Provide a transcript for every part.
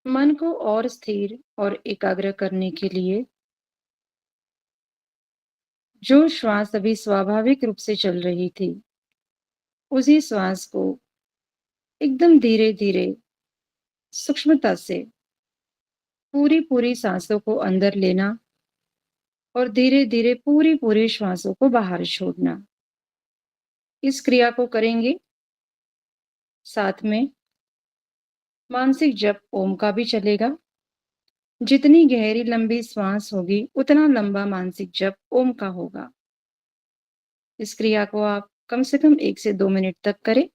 मन को और स्थिर और एकाग्र करने के लिए जो श्वास अभी स्वाभाविक रूप से चल रही थी, उसी श्वास को एकदम धीरे-धीरे, सूक्ष्मता से पूरी-पूरी सांसों को अंदर लेना और धीरे-धीरे पूरी-पूरी श्वासों को बाहर छोड़ना। इस क्रिया को करेंगे, साथ में मानसिक जप ओम का भी चलेगा। जितनी गहरी लंबी श्वास होगी, उतना लंबा मानसिक जप ओम का होगा। इस क्रिया को आप कम से कम 1 से 2 मिनट तक करें।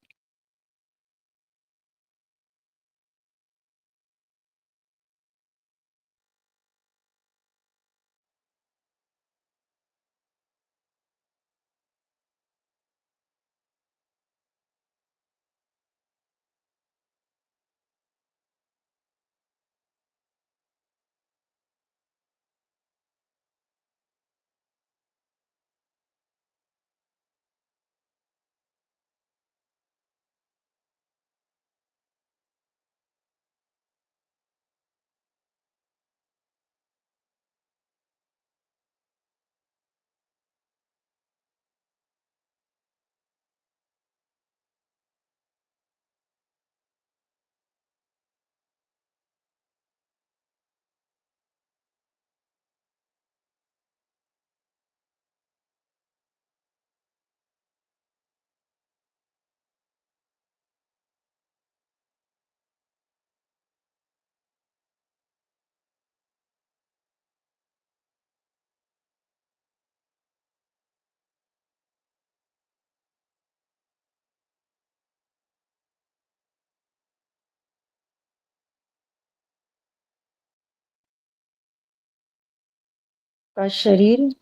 का शरीर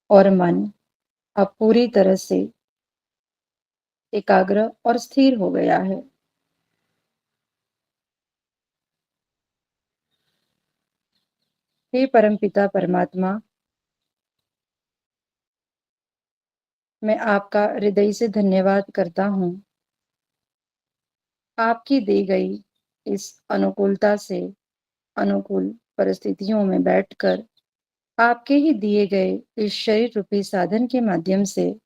और मन अब पूरी तरह से एकाग्र और स्थिर हो गया है। हे परमपिता परमात्मा, मैं आपका हृदय से धन्यवाद करता हूँ। आपकी दी गई इस अनुकूलता से अनुकूल परिस्थितियों में बैठकर आपके ही दिए गए इस शरीर रूपी साधन के माध्यम से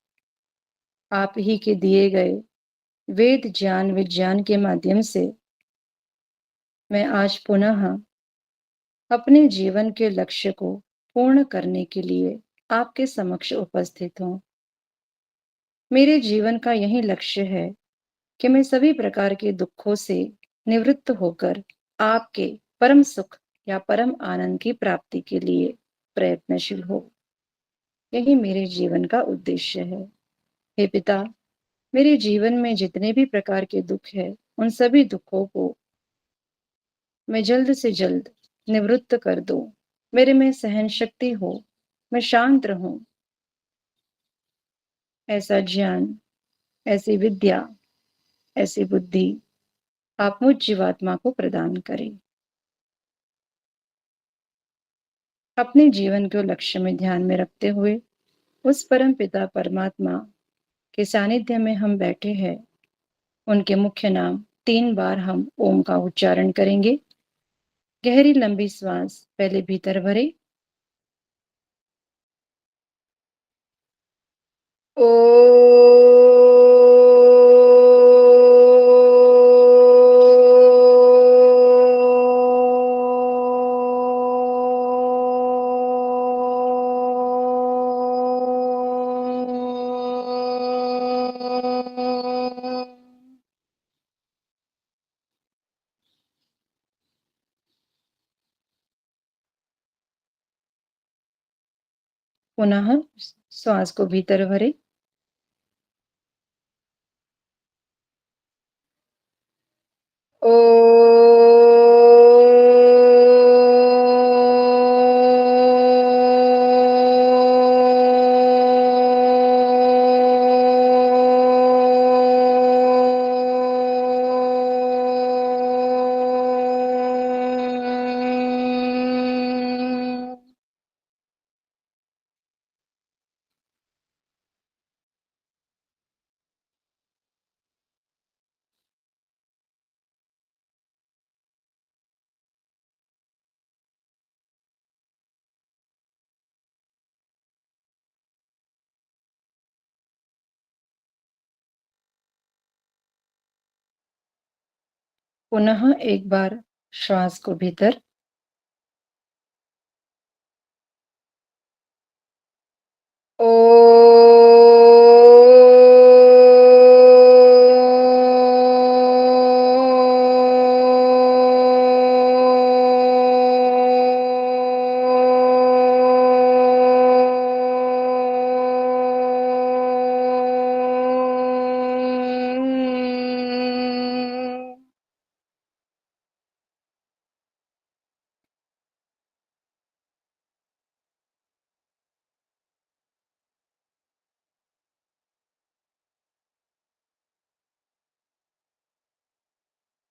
आप ही के दिए गए वेद ज्ञान विज्ञान के माध्यम से मैं आज पुनः अपने जीवन के लक्ष्य को पूर्ण करने के लिए आपके समक्ष उपस्थित हूँ। मेरे जीवन का यही लक्ष्य है कि मैं सभी प्रकार के दुखों से निवृत्त होकर आपके परम सुख या परम आनंद की प्राप्ति के लिए प्रयत्नशील हो। यही मेरे जीवन का उद्देश्य है। हे पिता, मेरे जीवन में जितने भी प्रकार के दुख है, उन सभी दुखों को मैं जल्द से जल्द निवृत्त कर दूं। मेरे में सहन शक्ति हो, मैं शांत रहूं। ऐसा ज्ञान, ऐसी विद्या, ऐसी बुद्धि आप मुझ जीवात्मा को प्रदान करें। अपने जीवन को लक्ष्य में ध्यान में रखते हुए उस परम पिता परमात्मा के सानिध्य में हम बैठे हैं। उनके मुख्य नाम 3 बार हम ओम का उच्चारण करेंगे। गहरी लंबी श्वास पहले भीतर भरे। ओ पुनः श्वास को भीतर भरे। ओ पुनः एक बार श्वास को भीतर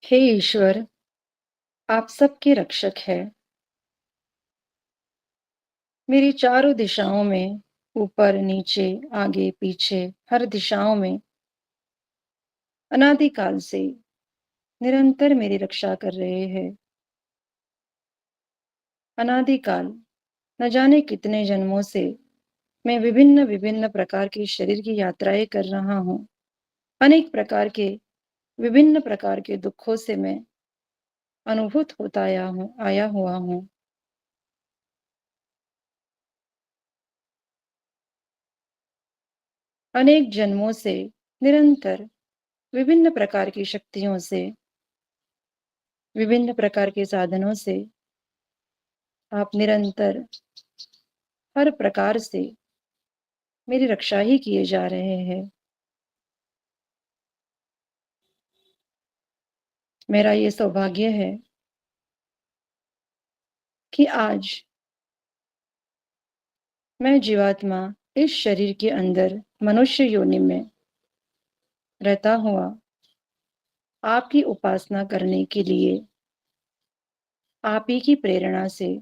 हे ईश्वर, आप सबके रक्षक है। मेरी चारों दिशाओं में, ऊपर, नीचे, आगे, पीछे, हर दिशाओं में अनादिकाल से निरंतर मेरी रक्षा कर रहे हैं। अनादिकाल न जाने कितने जन्मों से मैं विभिन्न प्रकार के शरीर की यात्राएं कर रहा हूँ। अनेक प्रकार के विभिन्न प्रकार के दुखों से मैं अनुभूत होता आया हुआ हूँ। अनेक जन्मों से निरंतर विभिन्न प्रकार की शक्तियों से, विभिन्न प्रकार के साधनों से आप निरंतर हर प्रकार से मेरी रक्षा ही किए जा रहे हैं। मेरा ये सौभाग्य है कि आज मैं जीवात्मा इस शरीर के अंदर मनुष्य योनि में रहता हुआ आपकी उपासना करने के लिए आप ही की प्रेरणा से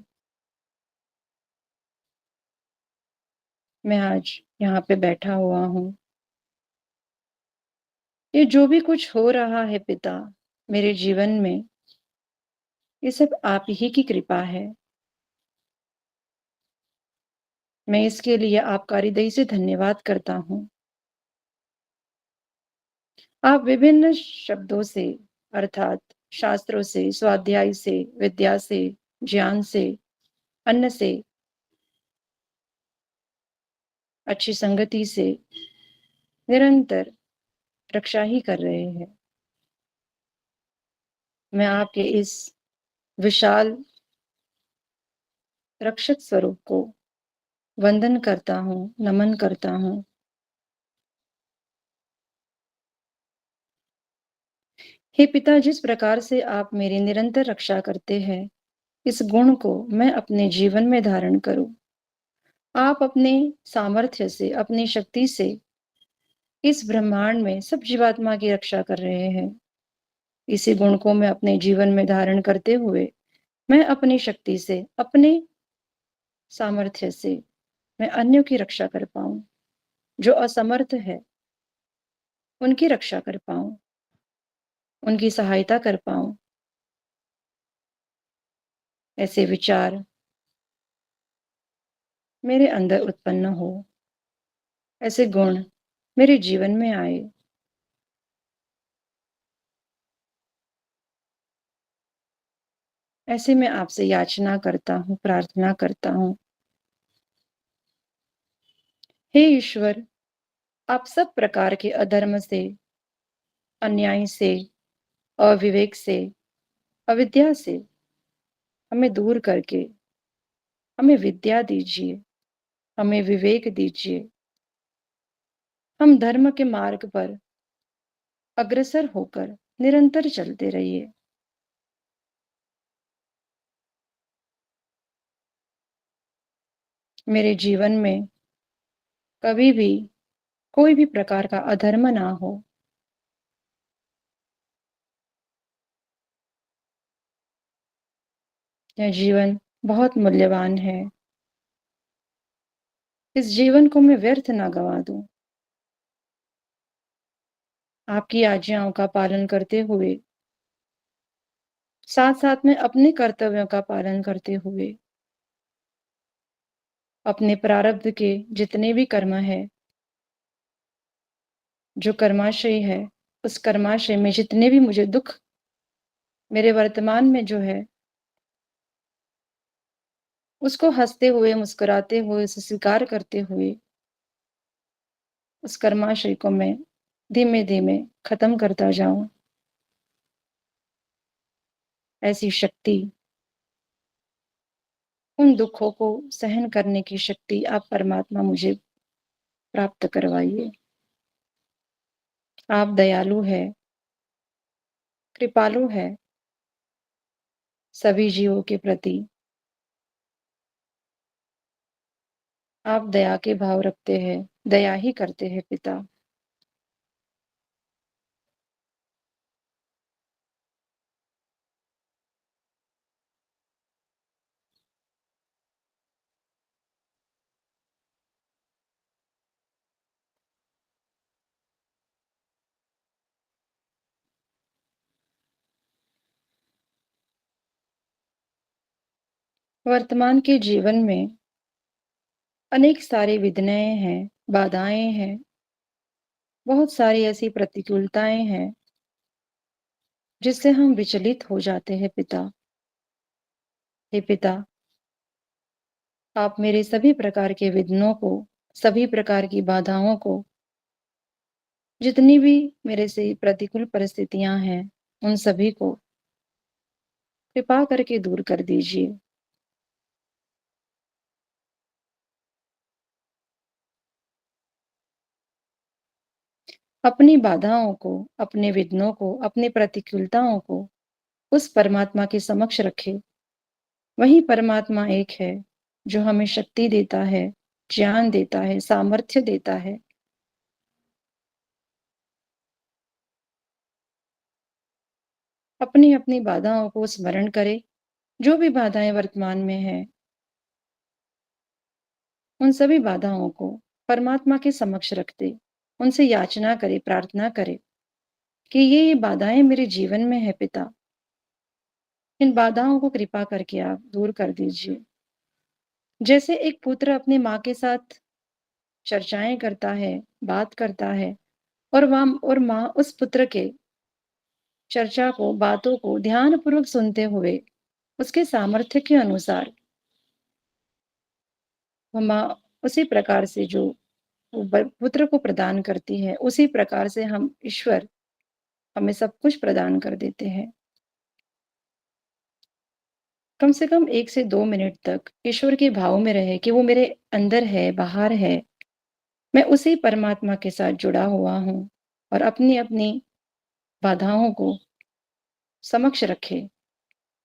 मैं आज यहाँ पे बैठा हुआ हूँ। ये जो भी कुछ हो रहा है पिता मेरे जीवन में, ये सब आप ही की कृपा है। मैं इसके लिए आपका हृदय से धन्यवाद करता हूँ। आप विभिन्न शब्दों से, अर्थात शास्त्रों से, स्वाध्याय से, विद्या से, ज्ञान से, अन्न से, अच्छी संगति से निरंतर रक्षा ही कर रहे हैं। मैं आपके इस विशाल रक्षक स्वरूप को वंदन करता हूँ, नमन करता हूँ। हे पिता, जिस प्रकार से आप मेरी निरंतर रक्षा करते हैं, इस गुण को मैं अपने जीवन में धारण करूं। आप अपने सामर्थ्य से, अपनी शक्ति से इस ब्रह्मांड में सब जीवात्मा की रक्षा कर रहे हैं। इसी गुण को मैं अपने जीवन में धारण करते हुए मैं अपनी शक्ति से, अपने सामर्थ्य से मैं अन्यों की रक्षा कर पाऊं। जो असमर्थ है उनकी रक्षा कर पाऊं, उनकी सहायता कर पाऊं। ऐसे विचार मेरे अंदर उत्पन्न हो, ऐसे गुण मेरे जीवन में आए। ऐसे मैं आपसे याचना करता हूँ, प्रार्थना करता हूँ। हे ईश्वर, आप सब प्रकार के अधर्म से, अन्याय से, अविवेक से, अविद्या से हमें दूर करके हमें विद्या दीजिए, हमें विवेक दीजिए। हम धर्म के मार्ग पर अग्रसर होकर निरंतर चलते रहिए। मेरे जीवन में कभी भी कोई भी प्रकार का अधर्म ना हो। यह जीवन बहुत मूल्यवान है। इस जीवन को मैं व्यर्थ ना गवा दूं। आपकी आज्ञाओं का पालन करते हुए, साथ साथ में अपने कर्तव्यों का पालन करते हुए, अपने प्रारब्ध के जितने भी कर्म है, जो कर्माशय है, उस कर्माशय में जितने भी मुझे दुख मेरे वर्तमान में जो है, उसको हँसते हुए, मुस्कुराते हुए, उसे स्वीकार करते हुए, उस कर्माशय को मैं धीमे-धीमे खत्म करता जाऊँ। ऐसी शक्ति, उन दुखों को सहन करने की शक्ति आप परमात्मा मुझे प्राप्त करवाइए। आप दयालु हैं, कृपालु हैं, सभी जीवों के प्रति आप दया के भाव रखते हैं, दया ही करते हैं पिता। वर्तमान के जीवन में अनेक सारी विघ्नें हैं, बाधाएँ हैं, बहुत सारी ऐसी प्रतिकूलताएँ हैं, जिससे हम विचलित हो जाते हैं पिता। हे पिता, आप मेरे सभी प्रकार के विघ्नों को, सभी प्रकार की बाधाओं को, जितनी भी मेरे से प्रतिकूल परिस्थितियाँ हैं, उन सभी को कृपा करके दूर कर दीजिए। अपनी बाधाओं को, अपने विघ्नों को, अपनी प्रतिकूलताओं को उस परमात्मा के समक्ष रखें। वही परमात्मा एक है, जो हमें शक्ति देता है, ज्ञान देता है, सामर्थ्य देता है। अपनी-अपनी बाधाओं को स्मरण करें, जो भी बाधाएँ वर्तमान में हैं, उन सभी बाधाओं को परमात्मा के समक्ष रख दें। उनसे याचना करें, प्रार्थना करें कि ये बाधाएँ मेरे जीवन में है पिता, इन बाधाओं को कृपा करके आप दूर कर दीजिए। जैसे एक पुत्र अपनी माँ के साथ चर्चाएँ करता है, बात करता है और माँ उस पुत्र के चर्चा को, बातों को ध्यानपूर्वक सुनते हुए, उसके सामर्थ्य के अनुसार वो माँ उसी प्रकार से जो वो पुत्र को प्रदान करती है, उसी प्रकार से हम ईश्वर हमें सब कुछ प्रदान कर देते हैं। कम से कम 1 से 2 मिनट तक ईश्वर के भाव में रहे कि वो मेरे अंदर है, बाहर है। मैं उसी परमात्मा के साथ जुड़ा हुआ हूँ और अपनी-अपनी बाधाओं को समक्ष रखे।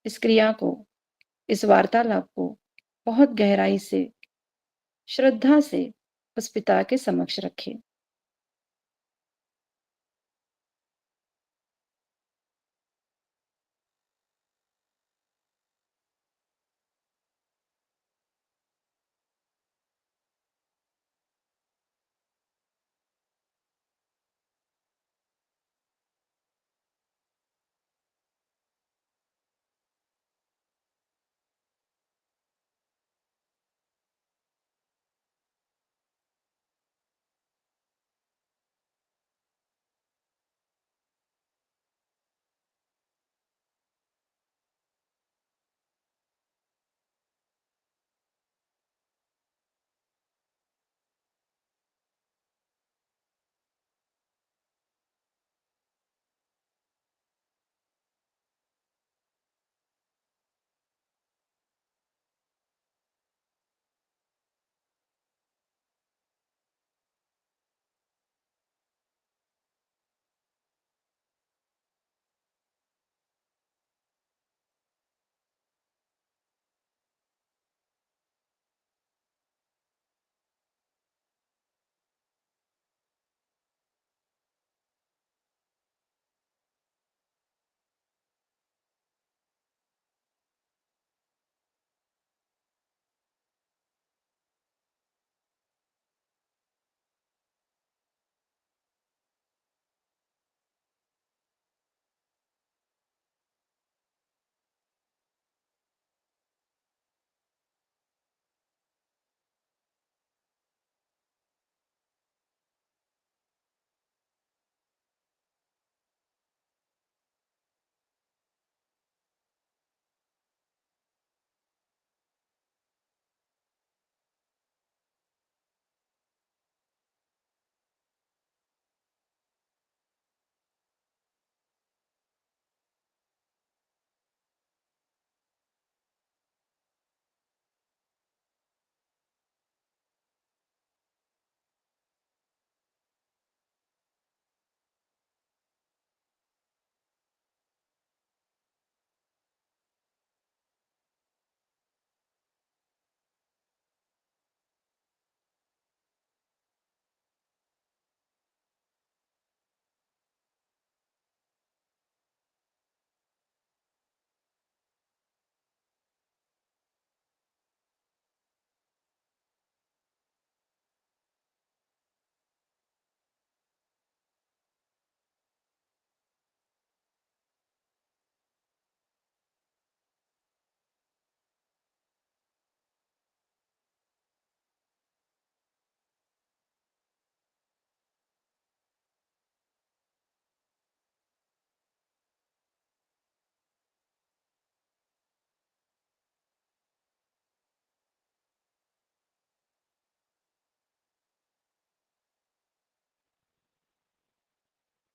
इस क्रिया को, इस वार्तालाप को बहुत गहराई से, श्रद्धा से उस पिता के समक्ष रखे।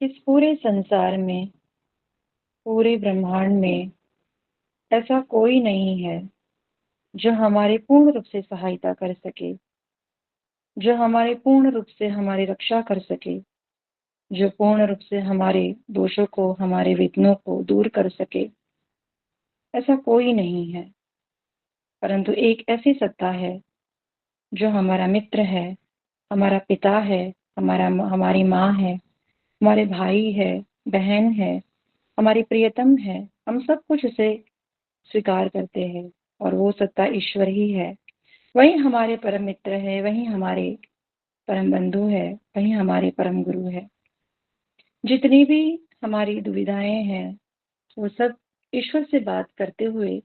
इस पूरे संसार में, पूरे ब्रह्मांड में ऐसा कोई नहीं है जो हमारे पूर्ण रूप से सहायता कर सके, जो हमारे पूर्ण रूप से हमारी रक्षा कर सके, जो पूर्ण रूप से हमारे दोषों को, हमारे विघ्नों को दूर कर सके। ऐसा कोई नहीं है, परंतु एक ऐसी सत्ता है जो हमारा मित्र है, हमारा पिता है, हमारी माँ है, हमारे भाई है, बहन है, हमारी प्रियतम है। हम सब कुछ उसे स्वीकार करते हैं और वो सत्ता ईश्वर ही है। वही हमारे परम मित्र है, वही हमारे परम बंधु है, वही हमारे परम गुरु है। जितनी भी हमारी दुविधाएं हैं वो सब ईश्वर से बात करते हुए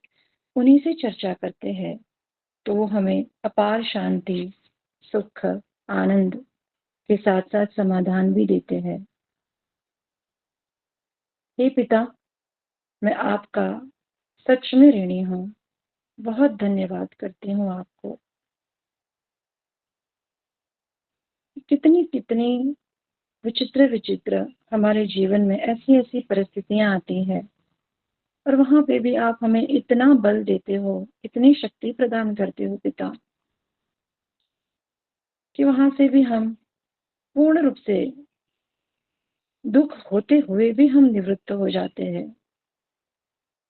उन्हीं से चर्चा करते हैं, तो वो हमें अपार शांति, सुख, आनंद के साथ साथ समाधान भी देते हैं। हे पिता, मैं आपका सच में ऋणी हूँ। बहुत धन्यवाद करती हूँ आपको। कितनी कितनी विचित्र विचित्र हमारे जीवन में ऐसी ऐसी परिस्थितियां आती हैं, और वहां पे भी आप हमें इतना बल देते हो, इतनी शक्ति प्रदान करते हो पिता, कि वहां से भी हम पूर्ण रूप से दुख होते हुए भी हम निवृत्त हो जाते हैं।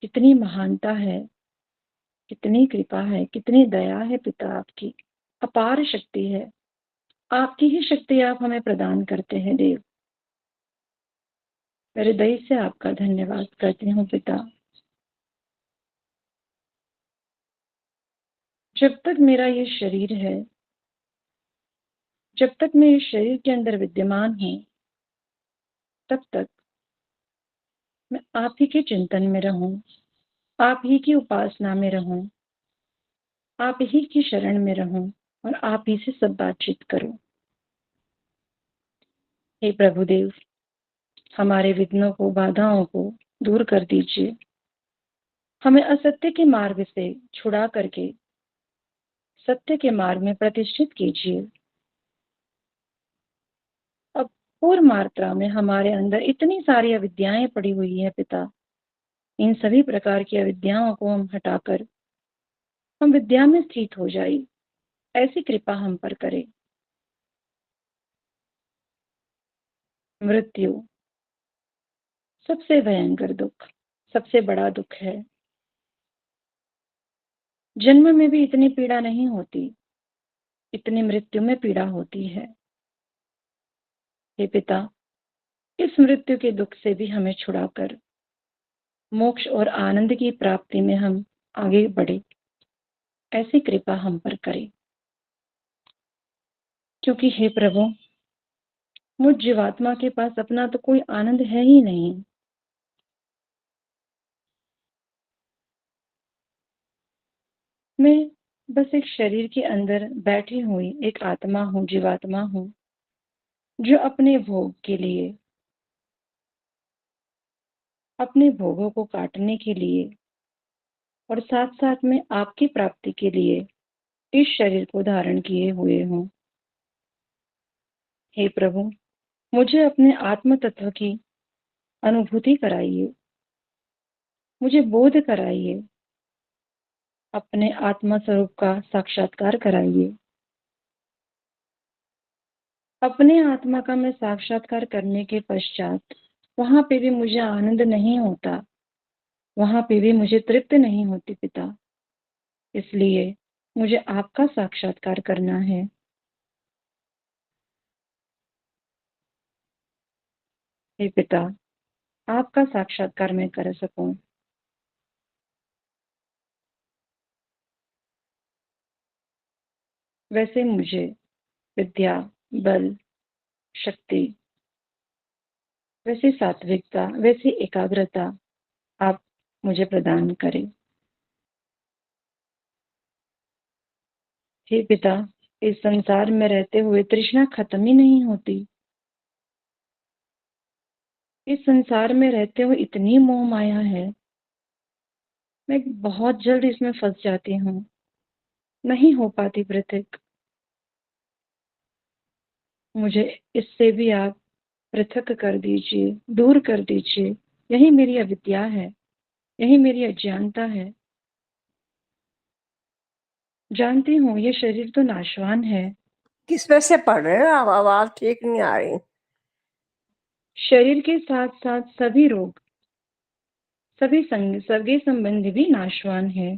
कितनी महानता है, कितनी कृपा है, कितनी दया है पिता आपकी। अपार शक्ति है, आपकी ही शक्ति आप हमें प्रदान करते हैं देव। मेरे हृदय से आपका धन्यवाद करती हूँ पिता। जब तक मेरा ये शरीर है, जब तक मैं इस शरीर के अंदर विद्यमान हूँ, तब तक मैं आप ही के चिंतन में रहूं, आप ही की उपासना में रहूं, आप ही की शरण में रहूं और आप ही से सब बातचीत करूं। हे प्रभुदेव, हमारे विघ्नों को, बाधाओं को दूर कर दीजिए। हमें असत्य के मार्ग से छुड़ा करके सत्य के मार्ग में प्रतिष्ठित कीजिए। अब पूर्ण मात्रा में हमारे अंदर इतनी सारी अविद्याएं पड़ी हुई है पिता, इन सभी प्रकार की अविद्याओं को हम हटाकर हम विद्या में स्थित हो जाए, ऐसी कृपा हम पर करें। मृत्यु सबसे भयंकर दुख, सबसे बड़ा दुख है। जन्म में भी इतनी पीड़ा नहीं होती, इतनी मृत्यु में पीड़ा होती है। हे पिता, इस मृत्यु के दुख से भी हमें छुड़ाकर मोक्ष और आनंद की प्राप्ति में हम आगे बढ़े, ऐसी कृपा हम पर करें। क्योंकि हे प्रभु, मुझ जीवात्मा के पास अपना तो कोई आनंद है ही नहीं। मैं बस एक शरीर के अंदर बैठी हुई एक आत्मा हूँ, जीवात्मा हूँ, जो अपने भोग के लिए, अपने भोगों को काटने के लिए और साथ साथ में आपकी प्राप्ति के लिए इस शरीर को धारण किए हुए हूँ। हे प्रभु, मुझे अपने आत्म तत्व की अनुभूति कराइए, मुझे बोध कराइए, अपने आत्मा स्वरूप का साक्षात्कार कराइए। अपने आत्मा का मैं साक्षात्कार करने के पश्चात वहां पे भी मुझे आनंद नहीं होता, वहां पे भी मुझे तृप्त नहीं होती पिता। इसलिए मुझे आपका साक्षात्कार करना है। हे पिता, आपका साक्षात्कार मैं कर सकूं, वैसे मुझे विद्या, बल, शक्ति, वैसी सात्विकता, वैसी एकाग्रता आप मुझे प्रदान करें। हे पिता, इस संसार में रहते हुए तृष्णा खत्म ही नहीं होती। इस संसार में रहते हुए इतनी मोह माया है, मैं बहुत जल्द इसमें फंस जाती हूँ, नहीं हो पाती पृथक। मुझे इससे भी आप पृथक कर दीजिए, दूर कर दीजिए। यही मेरी अविद्या है, यही मेरी अज्ञानता है। जानती हूँ ये शरीर तो नाशवान है। किस वजह से पढ़ रहे हो आप? आवाज ठीक नहीं आ रही। शरीर के साथ साथ सभी रोग, सभी सगे संबंधी भी नाशवान है।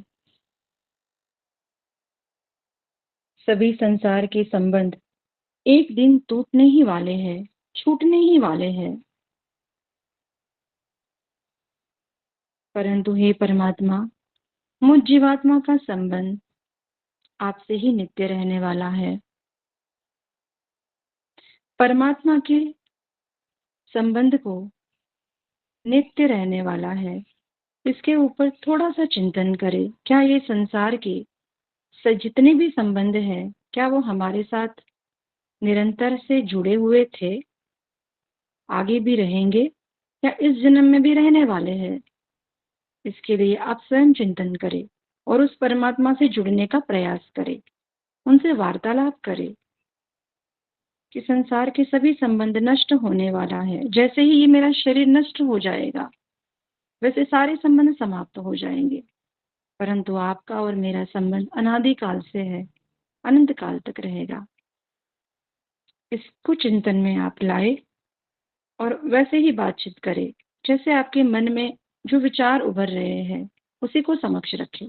सभी संसार के संबंध एक दिन टूटने ही वाले हैं, छूटने ही वाले हैं। परंतु हे परमात्मा, मुझ जीवात्मा का संबंध आपसे ही नित्य रहने वाला है। परमात्मा के संबंध को नित्य रहने वाला है, इसके ऊपर थोड़ा सा चिंतन करें। क्या ये संसार के जितने भी संबंध हैं, क्या वो हमारे साथ निरंतर से जुड़े हुए थे, आगे भी रहेंगे, या इस जन्म में भी रहने वाले हैं? इसके लिए आप स्वयं चिंतन करें और उस परमात्मा से जुड़ने का प्रयास करें, उनसे वार्तालाप करें कि संसार के सभी संबंध नष्ट होने वाला है। जैसे ही ये मेरा शरीर नष्ट हो जाएगा, वैसे सारे संबंध समाप्त हो जाएंगे। परंतु आपका और मेरा संबंध अनादिकाल से है, अनंत काल तक रहेगा। इसको चिंतन में आप लाए और वैसे ही बातचीत करें, जैसे आपके मन में जो विचार उभर रहे हैं, उसी को समक्ष रखें।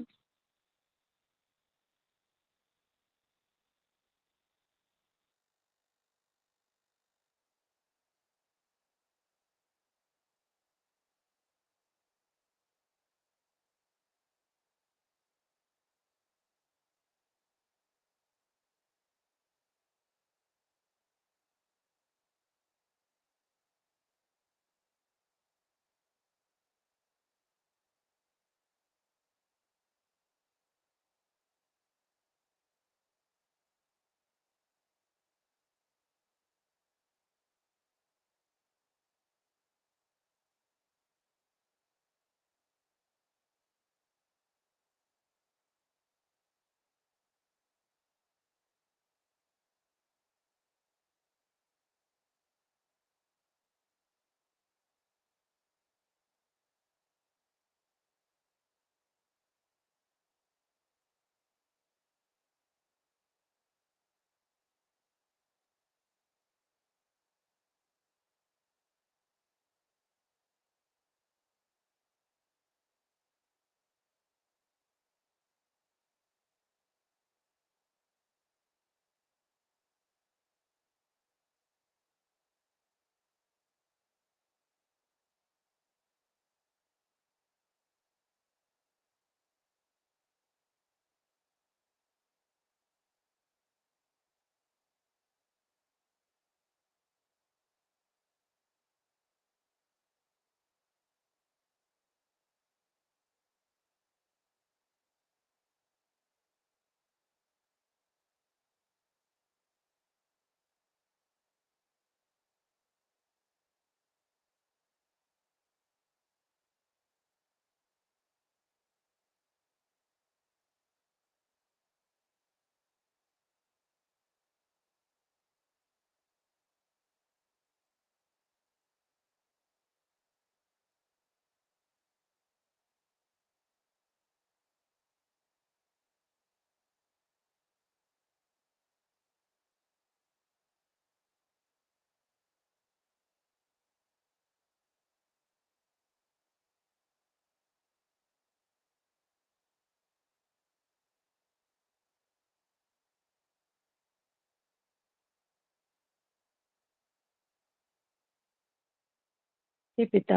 हे पिता,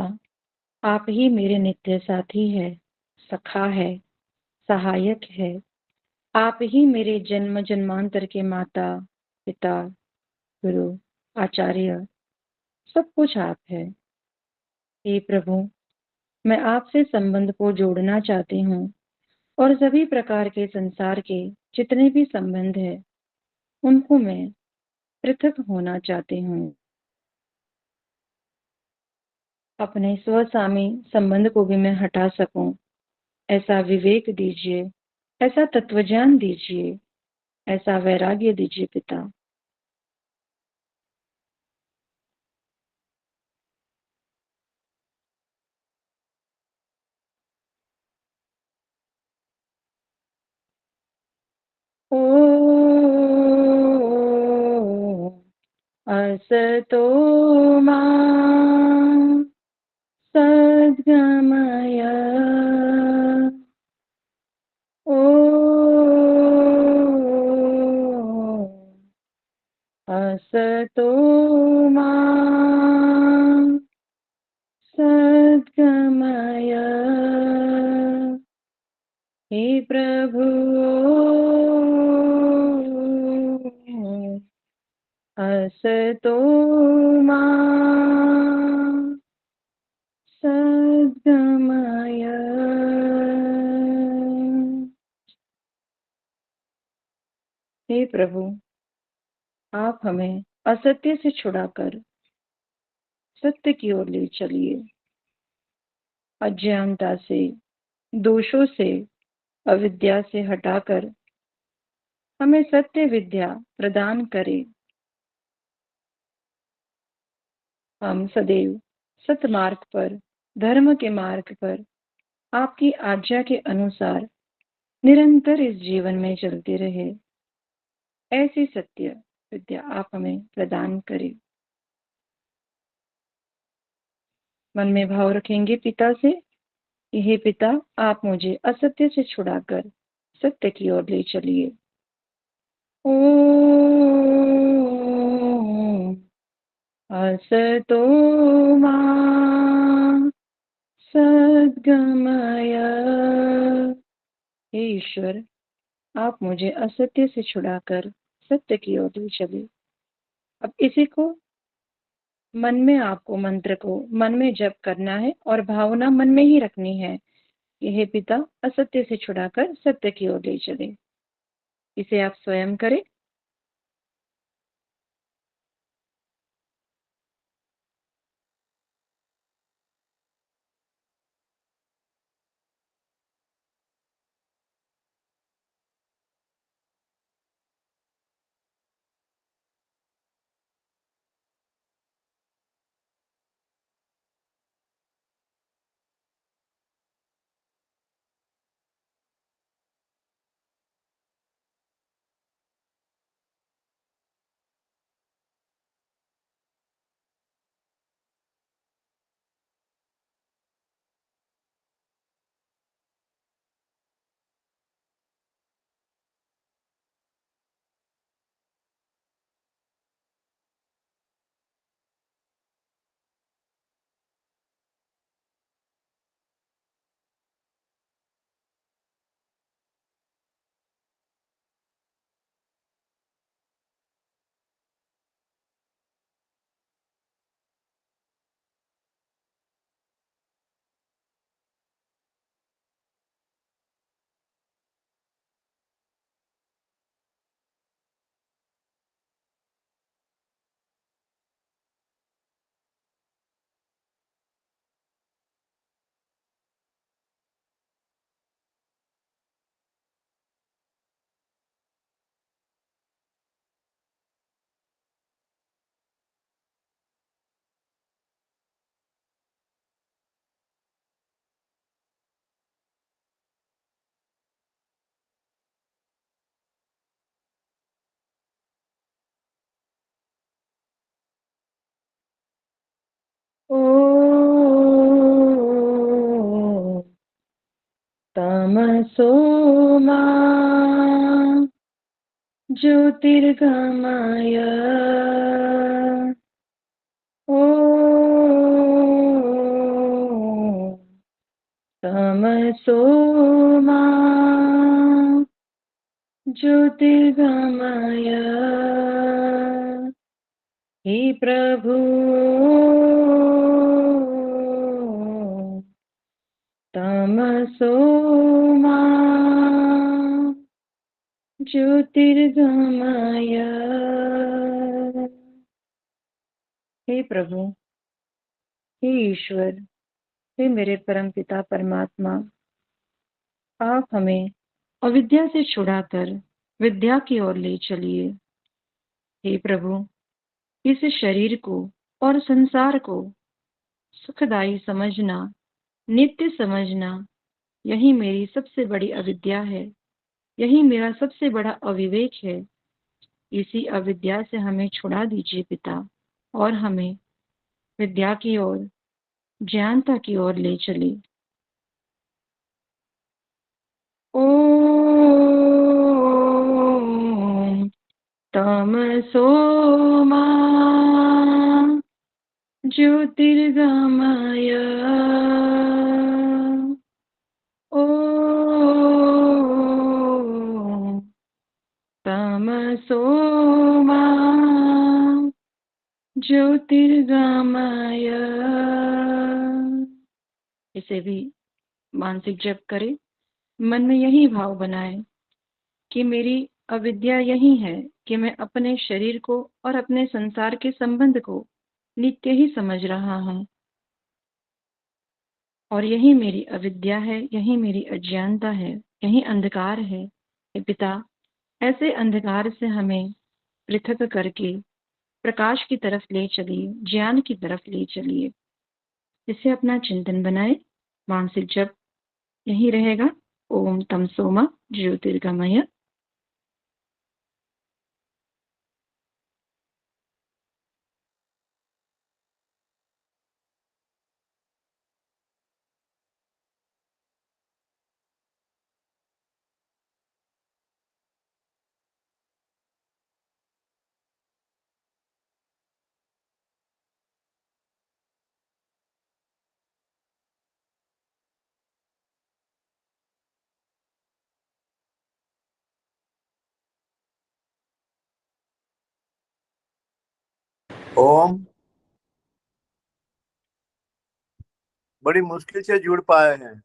आप ही मेरे नित्य साथी है, सखा है, सहायक है। आप ही मेरे जन्म जन्मांतर के माता, पिता, गुरु, आचार्य, सब कुछ आप है। हे प्रभु, मैं आपसे संबंध को जोड़ना चाहती हूँ और सभी प्रकार के संसार के जितने भी संबंध है, उनको मैं पृथक होना चाहती हूँ। अपने स्वसामी संबंध को भी मैं हटा सकूं, ऐसा विवेक दीजिए, ऐसा तत्वज्ञान दीजिए, ऐसा वैराग्य दीजिए पिता। ॐ असतो मा सद्गमय। ॐ असतो मा सद्गमय। हे प्रभु असतो मा सद्गमय। हे प्रभु, आप हमें असत्य से छुड़ाकर सत्य की ओर ले चलिए। अज्ञानता से, दोषों से, अविद्या से हटाकर हमें सत्य विद्या प्रदान करें। हम सदैव सतमार्ग पर, धर्म के मार्ग पर, आपकी आज्ञा के अनुसार निरंतर इस जीवन में चलते रहे। ऐसी सत्य विद्या आप हमें प्रदान करें। मन में भाव रखेंगे पिता से कि हे पिता, आप मुझे असत्य से छुड़ाकर सत्य की ओर ले चलिए। ओम असतो मा सद्गमय। हे ईश्वर, आप मुझे असत्य से छुड़ाकर सत्य की ओर ले चले। अब इसी को मन में, आपको मंत्र को मन में जप करना है और भावना मन में ही रखनी है कि हे पिता, असत्य से छुड़ाकर सत्य की ओर ले चले। इसे आप स्वयं करें। ओम तमसो मा ज्योतिर्गमय। ओम तमसो मा ज्योतिर्गमय। हे प्रभु तमसो मा ज्योतिर्गमय। हे प्रभु, हे ईश्वर, हे मेरे परम पिता परमात्मा, आप हमें अविद्या से छुड़ाकर विद्या की ओर ले चलिए। हे प्रभु, इस शरीर को और संसार को सुखदायी समझना, नित्य समझना, यही मेरी सबसे बड़ी अविद्या है। यही मेरा सबसे बड़ा अविवेक है। इसी अविद्या से हमें छुड़ा दीजिए पिता, और हमें विद्या की ओर, ज्ञानता की ओर ले चले। ओम तमसो मा ज्योतिर्गमय। ओम तमसो मा ज्योतिर्गमय। इसे भी मानसिक जप करें। मन में यही भाव बनाए कि मेरी अविद्या यही है कि मैं अपने शरीर को और अपने संसार के संबंध को नित्य ही समझ रहा हूँ, और यही मेरी अविद्या है, यही मेरी अज्ञानता है, यही अंधकार है। हे पिता, ऐसे अंधकार से हमें पृथक करके प्रकाश की तरफ ले चलिए, ज्ञान की तरफ ले चलिए। इसे अपना चिंतन बनाए। मानसिक जप यही रहेगा। ओम तमसोमा ज्योतिर्गमय। ओम बड़ी मुश्किल से जुड़ पाए हैं।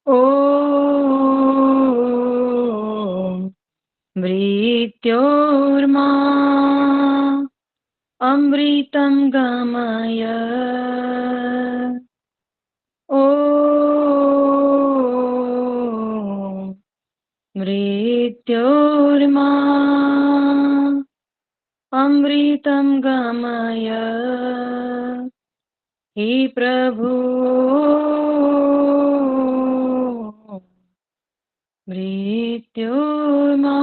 ओम मृत्योर्मा अमृतं गमय। ओम मृत्योर्मा अमृतं गमय। हे प्रभु मृत्योर्मा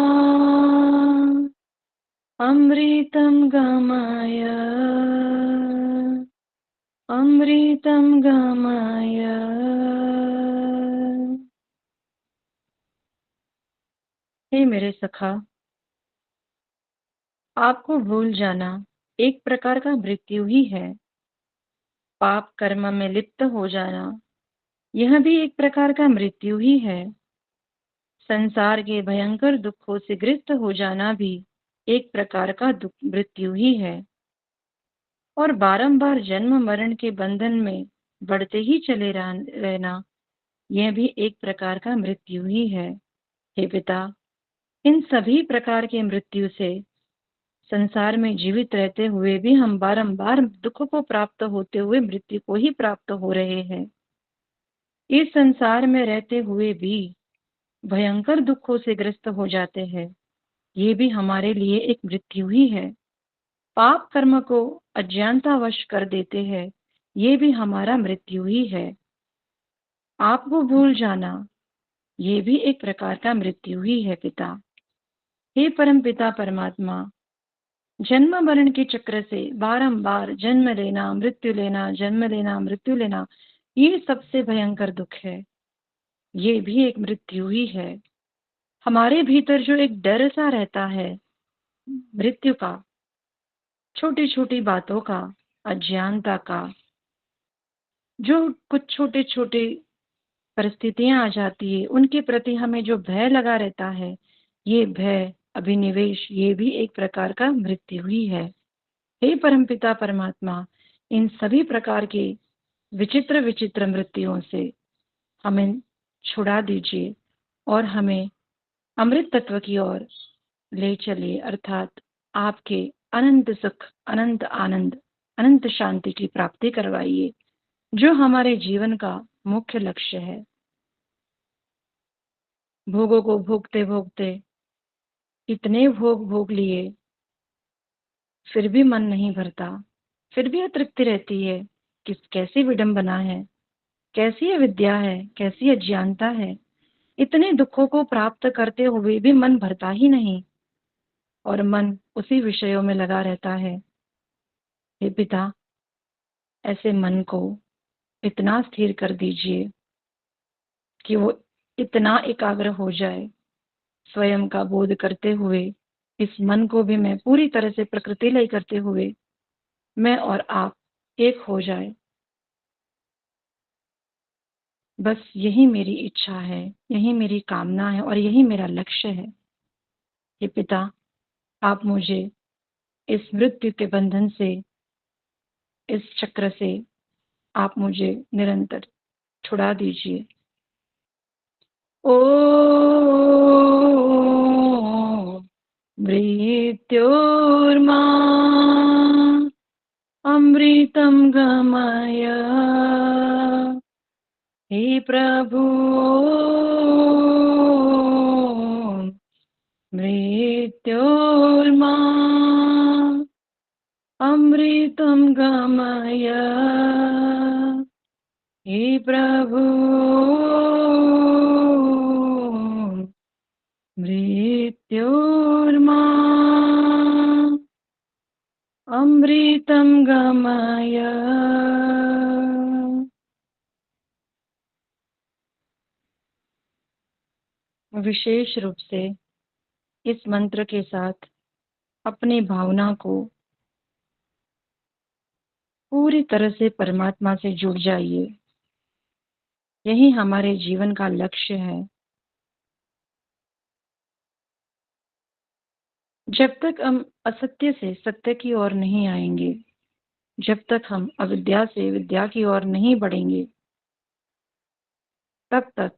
अमृतं गमय। अमृतं गमय। हे मेरे सखा, आपको भूल जाना एक प्रकार का मृत्यु ही है। पाप कर्म में लिप्त हो जाना, यह भी एक प्रकार का मृत्यु ही है। संसार के भयंकर दुखों से ग्रस्त हो जाना भी एक प्रकार का मृत्यु ही है। और बारंबार जन्म मरण के बंधन में बढ़ते ही चले रहना, यह भी एक प्रकार का मृत्यु ही है। हे पिता, इन सभी प्रकार के मृत्यु से संसार में जीवित रहते हुए भी हम बारंबार दुख को प्राप्त होते हुए मृत्यु को ही प्राप्त हो रहे हैं। इस संसार में रहते हुए भी भयंकर दुखों से ग्रस्त हो जाते हैं, ये भी हमारे लिए एक मृत्यु ही है। पाप कर्म को अज्ञानतावश कर देते हैं, ये भी हमारा मृत्यु ही है। आपको भूल जाना, ये भी एक प्रकार का मृत्यु ही है पिता। हे परम पिता परमात्मा, जन्म मरण के चक्र से बारंबार जन्म लेना, मृत्यु लेना, जन्म लेना, मृत्यु लेना, ये सबसे भयंकर दुख है। ये भी एक मृत्यु ही है। हमारे भीतर जो एक डर सा रहता है मृत्यु का, छोटी छोटी बातों का, अज्ञानता का, जो कुछ छोटे छोटे परिस्थितियां आ जाती है उनके प्रति हमें जो भय लगा रहता है, ये भय, अभिनिवेश, ये भी एक प्रकार का मृत्यु ही है। हे परमपिता परमात्मा, इन सभी प्रकार के विचित्र विचित्र मृत्युओं से हमें छुड़ा दीजिए और हमें अमृत तत्व की ओर ले चलिए, अर्थात आपके अनंत सुख, अनंत आनंद, अनंत शांति की प्राप्ति करवाइए, जो हमारे जीवन का मुख्य लक्ष्य है। भोगों को भोगते भोगते इतने भोग भोग लिए, फिर भी मन नहीं भरता, फिर भी अतृप्ति रहती है। कैसी विडंबना है, कैसी अविद्या है, कैसी अज्ञानता है। इतने दुखों को प्राप्त करते हुए भी मन भरता ही नहीं और मन उसी विषयों में लगा रहता है। हे पिता, ऐसे मन को इतना स्थिर कर दीजिए कि वो इतना एकाग्र हो जाए, स्वयं का बोध करते हुए इस मन को भी मैं पूरी तरह से प्रकृति लय करते हुए मैं और आप एक हो जाए। बस यही मेरी इच्छा है, यही मेरी कामना है और यही मेरा लक्ष्य है। हे पिता, आप मुझे इस मृत्यु के बंधन से, इस चक्र से आप मुझे निरंतर छुड़ा दीजिए। ॐ मृत्योर्मा अमृतं गमय। हे प्रभु, मृत्योर्मा अमृतं गमय। हे प्रभु, मृत्योर्मा अमृतं गमय। विशेष रूप से इस मंत्र के साथ अपनी भावना को पूरी तरह से परमात्मा से जुड़ जाइए। यही हमारे जीवन का लक्ष्य है। जब तक हम असत्य से सत्य की ओर नहीं आएंगे, जब तक हम अविद्या से विद्या की ओर नहीं बढ़ेंगे, तब तक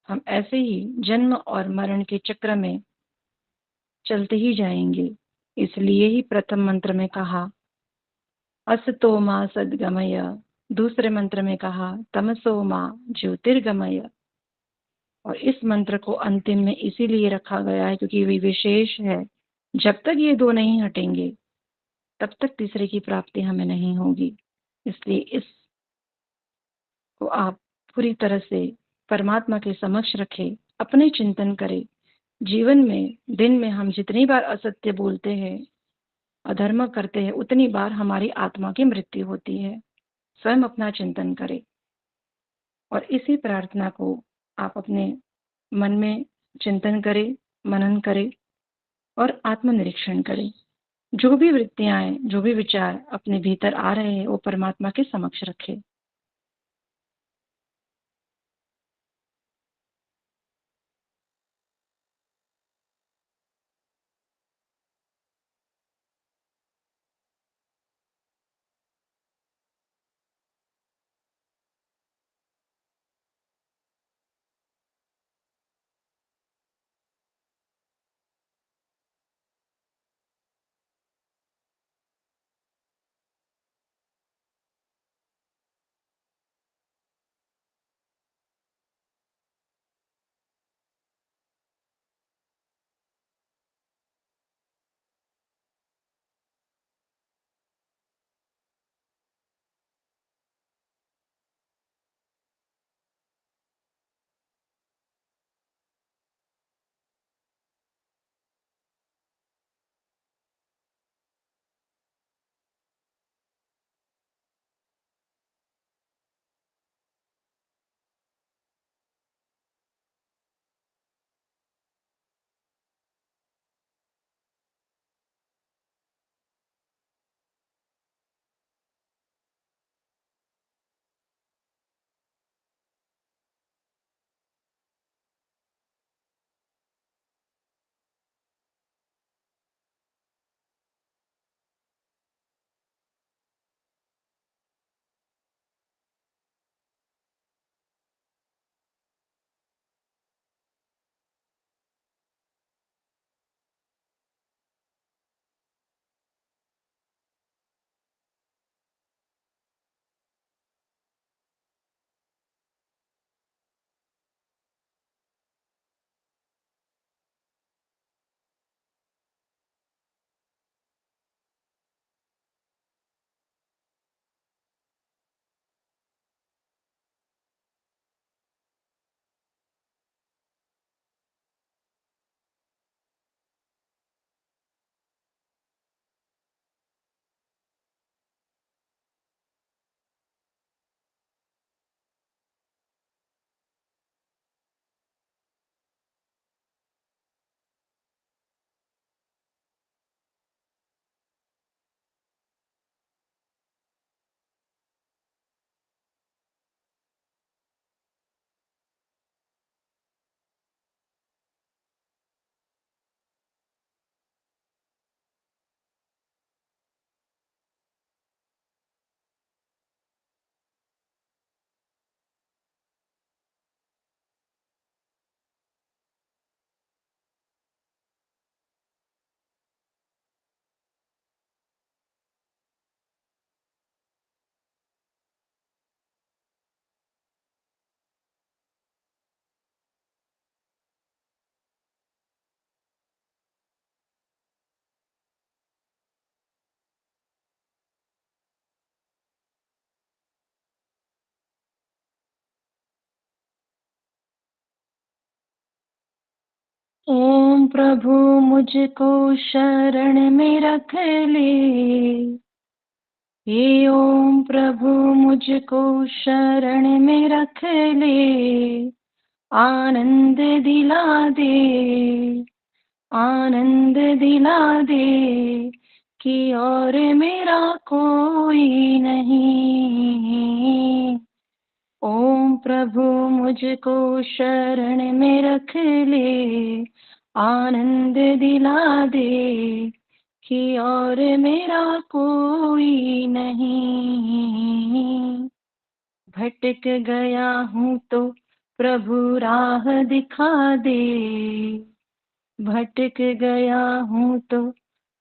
हम ऐसे ही जन्म और मरण के चक्र में चलते ही जाएंगे। इसलिए ही प्रथम मंत्र में कहा असतो मा सद्गमय, दूसरे मंत्र में कहा तमसो मा ज्योतिर्गमय। और इस मंत्र को अंतिम में इसीलिए रखा गया है क्योंकि वे विशेष है। जब तक ये दो नहीं हटेंगे तब तक तीसरे की प्राप्ति हमें नहीं होगी। इसलिए इस को आप पूरी तरह से परमात्मा के समक्ष रखें, अपने चिंतन करें। जीवन में दिन में हम जितनी बार असत्य बोलते हैं, अधर्म करते हैं, उतनी बार हमारी आत्मा की मृत्यु होती है। स्वयं अपना चिंतन करें और इसी प्रार्थना को आप अपने मन में चिंतन करें, मनन करें और आत्मनिरीक्षण करें। जो भी वृत्तियां हैं, जो भी विचार अपने भीतर आ रहे हैं, वो परमात्मा के समक्ष रखें। ओम प्रभु मुझको शरण में रख ले। हे ओम प्रभु मुझको शरण में रख ले। आनंद दिला दे, आनंद दिला दे कि और मेरा कोई नहीं। ओम प्रभु मुझको शरण में रख ले। आनंद दिला दे कि और मेरा कोई नहीं। भटक गया हूँ तो प्रभु राह दिखा दे। भटक गया हूँ तो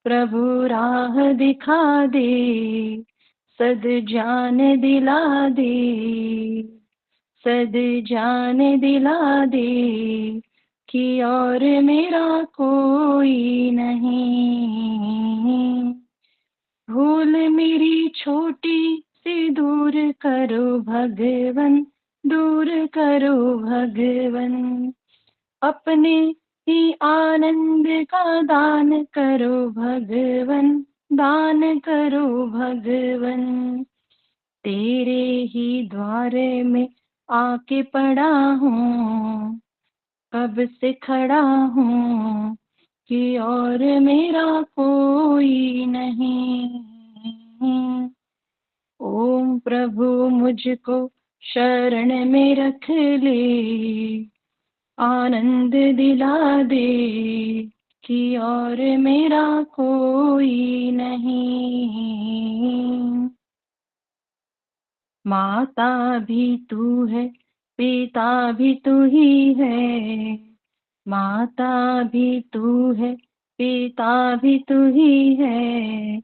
प्रभु राह दिखा दे। सद जान दिला दे, सद जान दिला दे कि और मेरा कोई नहीं। भूल मेरी छोटी सी दूर करो भगवन, दूर करो भगवन। अपने ही आनंद का दान करो भगवन, दान करो भगवन। तेरे ही द्वारे में आके पड़ा हूँ, कब से खड़ा हूँ कि और मेरा कोई नहीं। ओम प्रभु मुझको शरण में रख ले। आनंद दिला दे कि और मेरा कोई नहीं। माता भी तू है, पिता भी तू ही है। माता भी तू है, पिता भी तू ही है।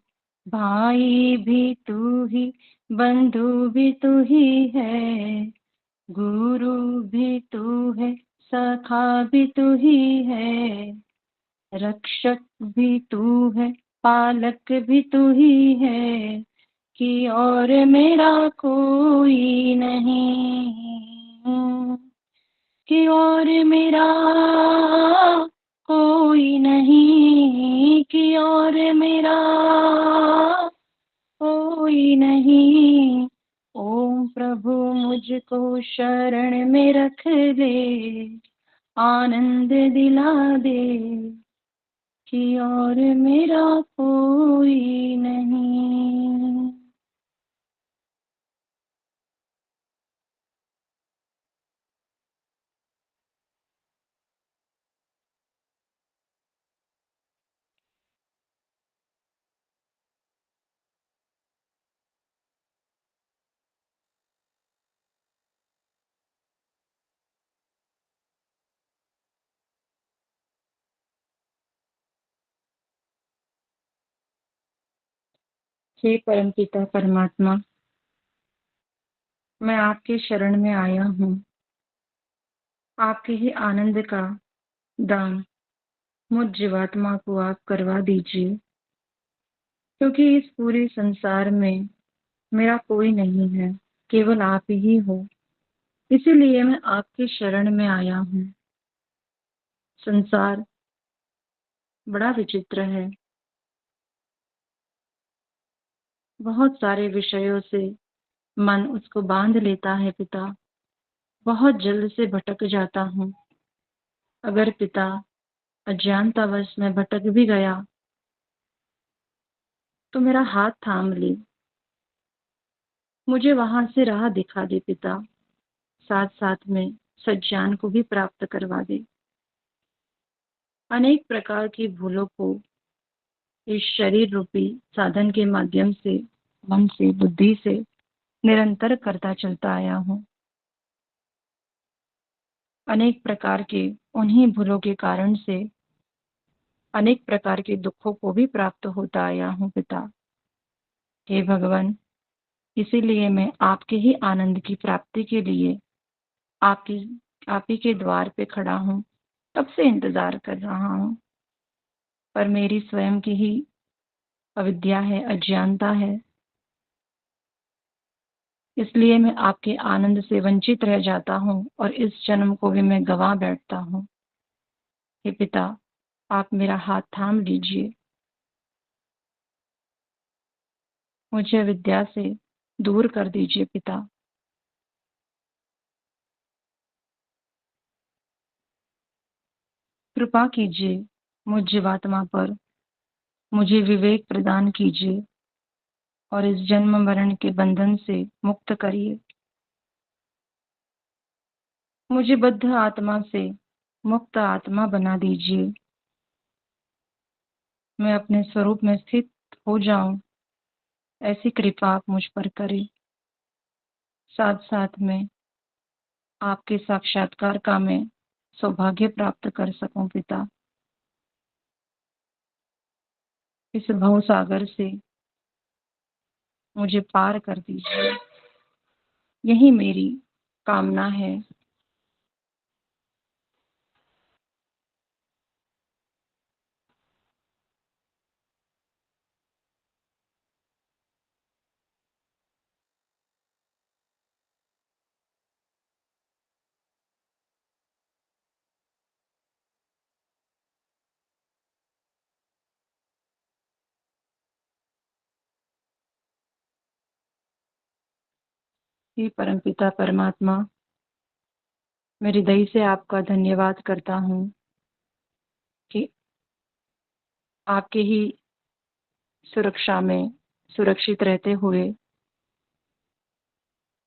भाई भी तू ही, बंधु भी तू ही है। गुरु भी तू है, सखा भी तू ही है। रक्षक भी तू है, पालक भी तू ही है कि और मेरा कोई नहीं। कि और मेरा कोई नहीं। कि और मेरा कोई नहीं। ओम प्रभु मुझको शरण में रख ले। आनंद दिला दे कि और मेरा कोई नहीं। हे परमपिता परमात्मा, मैं आपके शरण में आया हूँ। आपके ही आनंद का दान मुझ जीवात्मा को आप करवा दीजिए, क्योंकि इस पूरे संसार में मेरा कोई नहीं है, केवल आप ही हो। इसीलिए मैं आपके शरण में आया हूँ। संसार बड़ा विचित्र है। बहुत सारे विषयों से मन उसको बांध लेता है पिता। बहुत जल्द से भटक जाता हूँ। अगर पिता अज्ञानतावश में भटक भी गया तो मेरा हाथ थाम ले, मुझे वहां से राह दिखा दे पिता। साथ साथ में सज्ञान को भी प्राप्त करवा दे। अनेक प्रकार की भूलों को इस शरीर रूपी साधन के माध्यम से, मन से, बुद्धि से निरंतर करता चलता आया हूँ। अनेक प्रकार के उन्हीं भूलों के कारण से अनेक प्रकार के दुखों को भी प्राप्त होता आया हूँ पिता। हे भगवान, इसीलिए मैं आपके ही आनंद की प्राप्ति के लिए आपकी आप ही के द्वार पे खड़ा हूँ। तब से इंतजार कर रहा हूँ, पर मेरी स्वयं की ही अविद्या है, अज्ञानता है। इसलिए मैं आपके आनंद से वंचित रह जाता हूँ और इस जन्म को भी मैं गंवा बैठता हूँ। हे पिता, आप मेरा हाथ थाम लीजिए, मुझे अविद्या से दूर कर दीजिए पिता। कृपा कीजिए मुझ जीवात्मा पर, मुझे विवेक प्रदान कीजिए और इस जन्म मरण के बंधन से मुक्त करिए। मुझे बद्ध आत्मा से मुक्त आत्मा बना दीजिए। मैं अपने स्वरूप में स्थित हो जाऊं, ऐसी कृपा आप मुझ पर करें। साथ साथ में आपके साक्षात्कार का मैं सौभाग्य प्राप्त कर सकूं पिता। इस भव सागर से मुझे पार कर दीजिए, यही मेरी कामना है। हे परमपिता परमात्मा, मैं हृदय से आपका धन्यवाद करता हूँ कि आपके ही सुरक्षा में सुरक्षित रहते हुए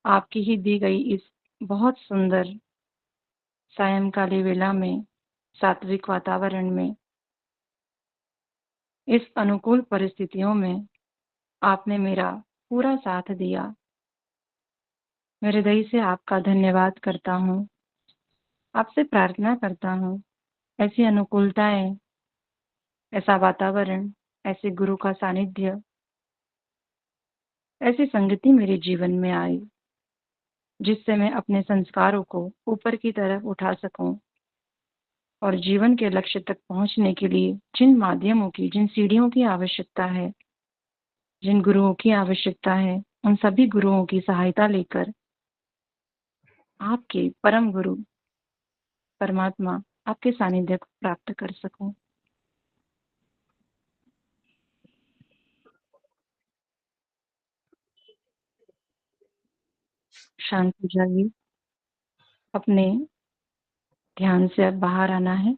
आपकी ही दी गई इस बहुत सुंदर सायंकाली वेला में, सात्विक वातावरण में, इस अनुकूल परिस्थितियों में आपने मेरा पूरा साथ दिया। मैं हृदय से आपका धन्यवाद करता हूँ। आपसे प्रार्थना करता हूँ ऐसी अनुकूलताएं, ऐसा वातावरण, ऐसे गुरु का सानिध्य, ऐसी संगति मेरे जीवन में आए जिससे मैं अपने संस्कारों को ऊपर की तरफ उठा सकूं और जीवन के लक्ष्य तक पहुंचने के लिए जिन माध्यमों की, जिन सीढ़ियों की आवश्यकता है, जिन गुरुओं की आवश्यकता है, उन सभी गुरुओं की सहायता लेकर आपके परम गुरु परमात्मा, आपके सानिध्य को प्राप्त कर सकूं। शांत हो जाइए, अपने ध्यान से अब बाहर आना है।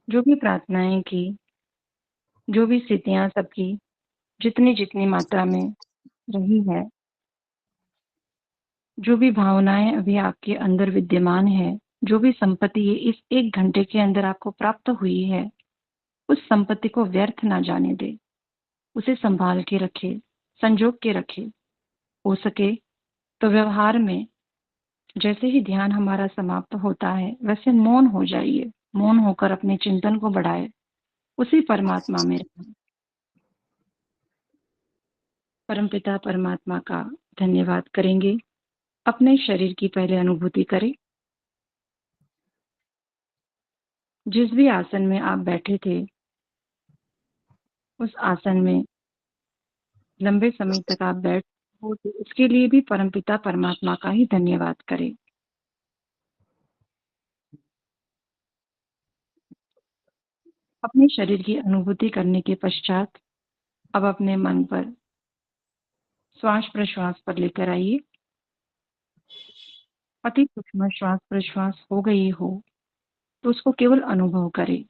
जो भी प्रार्थनाएं की, जो भी स्थितियां सबकी जितनी जितनी मात्रा में रही है, जो भी भावनाएं अभी आपके अंदर विद्यमान है, जो भी संपत्ति ये इस 1 घंटे के अंदर आपको प्राप्त हुई है, उस संपत्ति को व्यर्थ ना जाने दे। उसे संभाल के रखे, संजोग के रखे। हो सके तो व्यवहार में जैसे ही ध्यान हमारा समाप्त होता है, वैसे मौन हो जाइए। मौन होकर अपने चिंतन को बढ़ाए, उसी परमात्मा में रहें। परमपिता परमात्मा का धन्यवाद करेंगे। अपने शरीर की पहले अनुभूति करें। जिस भी आसन में आप बैठे थे, उस आसन में लंबे समय तक आप बैठ हो, तो उसके लिए भी परमपिता परमात्मा का ही धन्यवाद करें। अपने शरीर की अनुभूति करने के पश्चात अब अपने मन पर श्वास प्रश्वास पर लेकर आइए। अति सूक्ष्म श्वास प्रश्वास हो गई हो तो उसको केवल अनुभव करें।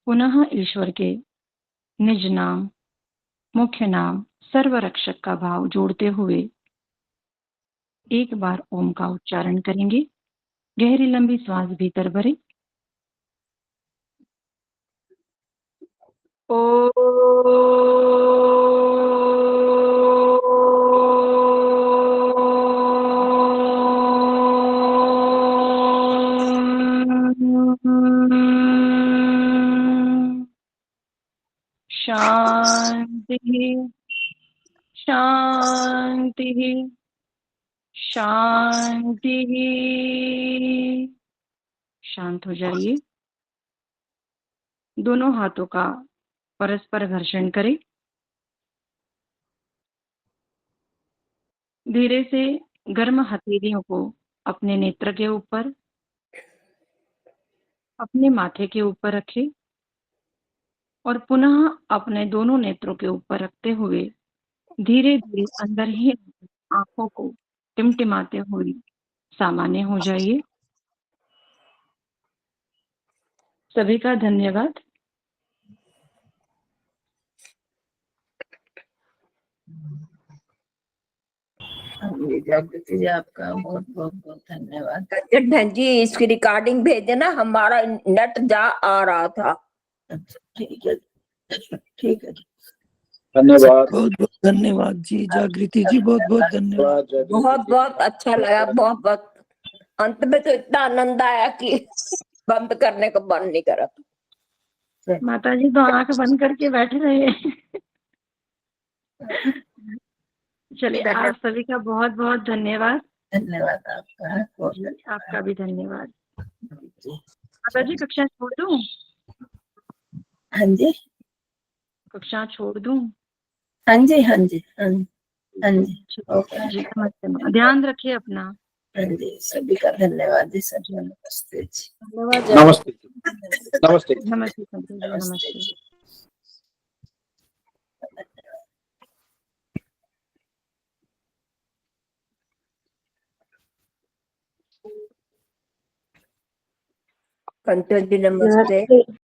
पुनः ईश्वर के निज नाम, मुख्य नाम, सर्वरक्षक का भाव जोड़ते हुए एक बार ओम का उच्चारण करेंगे। गहरी लंबी श्वास भीतर भरें। शांति, शांति, शांति। शांत हो जाइए। दोनों हाथों का परस्पर घर्षण करें। धीरे से गर्म हथेलियों को अपने नेत्र के ऊपर, अपने माथे के ऊपर रखें और पुनः अपने दोनों नेत्रों के ऊपर रखते हुए धीरे धीरे अंदर ही आंखों को टिमटिमाते हुए सामान्य हो जाइए। सभी का धन्यवाद। जी जागृति जी, आपका बहुत बहुत बहुत धन्यवाद। रंजन बहन जी इसकी रिकॉर्डिंग भेज देना, हमारा नेट जा आ रहा था। अच्छा, ठीक है, ठीक है। धन्यवाद। बहुत बहुत धन्यवाद जी जागृति जी, बहुत बहुत धन्यवाद। बहुत बहुत अच्छा लगा, बहुत बहुत। अंत में तो इतना आनंद आया कि बंद करने को मन नहीं करा। माता जी तो आंख बंद करके बैठे रहे। चलिए, आप सभी का बहुत बहुत धन्यवाद। धन्यवाद आपका। जी, आपका भी धन्यवाद। जी। माता जी कक्षा छोड़ दूं? हाँ जी, कक्षा छोड़ दूं? हाँ जी, हाँ जी, हाँ जी, हाँ जी, ओके जी, नमस्ते। ध्यान रखिए अपना। हाँ जी, सभी का धन्यवाद जी, सभी का नमस्ते जी। धन्यवाद। नमस्ते नमस्ते। नमस्ते संतोष जी, नमस्ते नमस्ते। जी। कंचन जी नमस्ते।